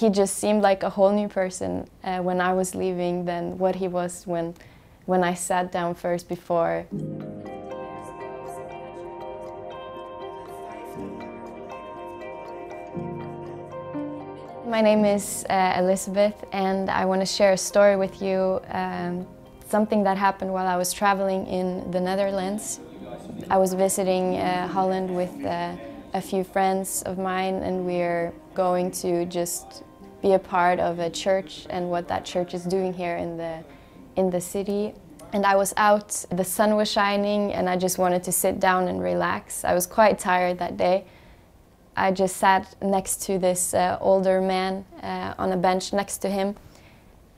he just seemed like a whole new person when I was leaving than what he was when I sat down first before. My name is Elisabeth, and I want to share a story with you, something that happened while I was traveling in the Netherlands. I was visiting Holland with a few friends of mine, and we're going to just be a part of a church and what that church is doing here in the city. And I was out, the sun was shining, and I just wanted to sit down and relax. I was quite tired that day. I just sat next to this older man on a bench next to him.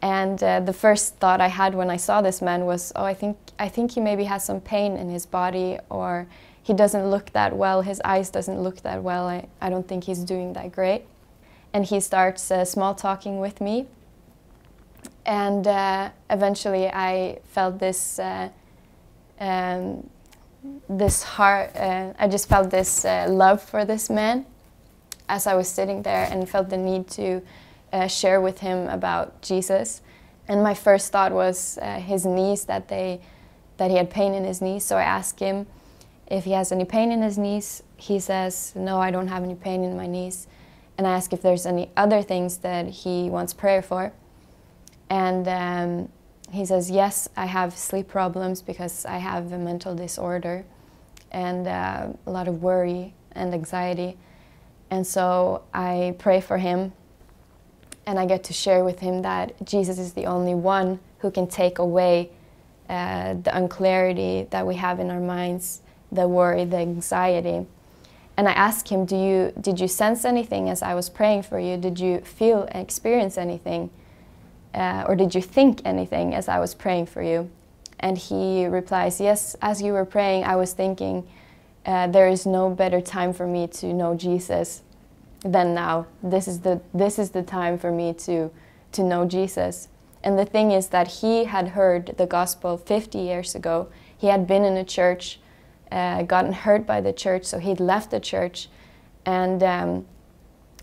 And the first thought I had when I saw this man was, oh, I think he maybe has some pain in his body, or he doesn't look that well, his eyes doesn't look that well, I don't think he's doing that great. And he starts small talking with me. And eventually I felt this I just felt this love for this man as I was sitting there, and felt the need to share with him about Jesus. And my first thought was his knees, that he had pain in his knees. So I asked him if he has any pain in his knees. He says, no, I don't have any pain in my knees. And I asked if there's any other things that he wants prayer for. And he says, yes, I have sleep problems because I have a mental disorder and a lot of worry and anxiety. And so I pray for him, and I get to share with him that Jesus is the only one who can take away the unclarity that we have in our minds, the worry, the anxiety. And I asked him, did you sense anything as I was praying for you? Did you feel and experience anything? Or did you think anything as I was praying for you? And he replies, yes, as you were praying, I was thinking, there is no better time for me to know Jesus than now. This is the time for me to know Jesus. And the thing is that he had heard the gospel 50 years ago. He had been in a church, gotten hurt by the church, so he'd left the church. And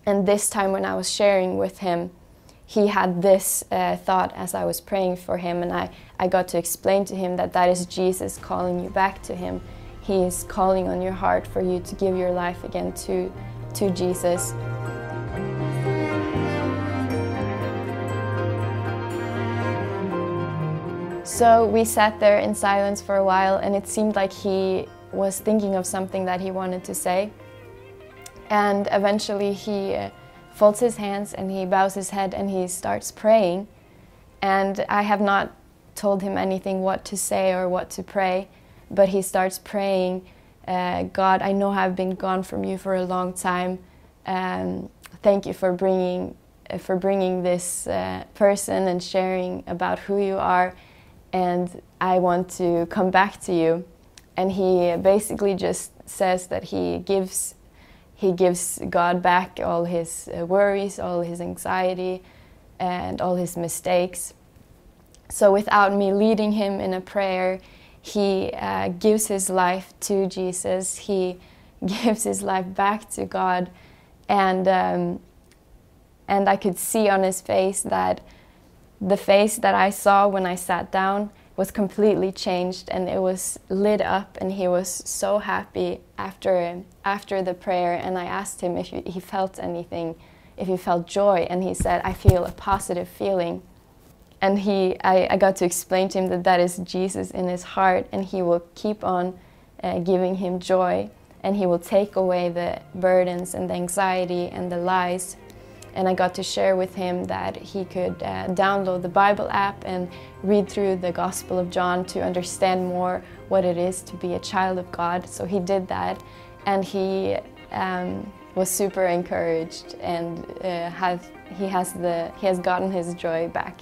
this time when I was sharing with him, he had this thought as I was praying for him, and I got to explain to him that is Jesus calling you back to him. He is calling on your heart for you to give your life again to Jesus. So we sat there in silence for a while, and it seemed like he was thinking of something that he wanted to say. And eventually he folds his hands and he bows his head and he starts praying. And I have not told him anything what to say or what to pray, but he starts praying, God, I know I've been gone from you for a long time. Thank you for bringing this person and sharing about who you are, and I want to come back to you. And he basically just says that he gives God back all his worries, all his anxiety, and all his mistakes. So without me leading him in a prayer, he gives his life to Jesus. He gives his life back to God, and I could see on his face that the face that I saw when I sat down was completely changed, and it was lit up, and he was so happy after the prayer. And I asked him if he felt anything, if he felt joy, and he said, I feel a positive feeling. And I got to explain to him that is Jesus in his heart, and he will keep on giving him joy, and he will take away the burdens and the anxiety and the lies. And I got to share with him that he could download the Bible app and read through the Gospel of John to understand more what it is to be a child of God. So he did that, and he was super encouraged, and he has gotten his joy back.